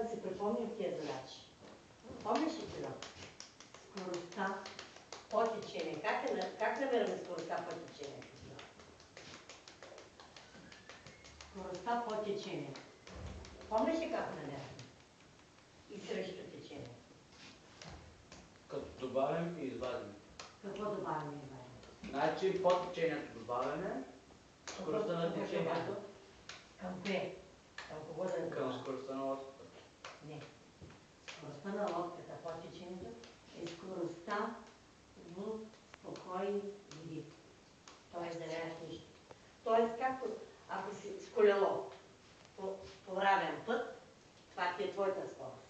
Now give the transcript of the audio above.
да се припомним тия задачи. Помниш ли ти, скоростта по течение? Как намираме скоростта по течение? Скоростта по течение. Помниш ли как намеряме? И срещу течение. Като добавим и извадим. Какво добавим и извадим? Значи по течението добавяме скоростта на течението. Към кое? Към кого да добавим? Към скоростта на лодката. Не. Скоростта на лодката по течението е скоростта в спокойни води. Тоест да нямаш нищо. Тоест, както ако си с колело по равен път, това ти е твоята скорост.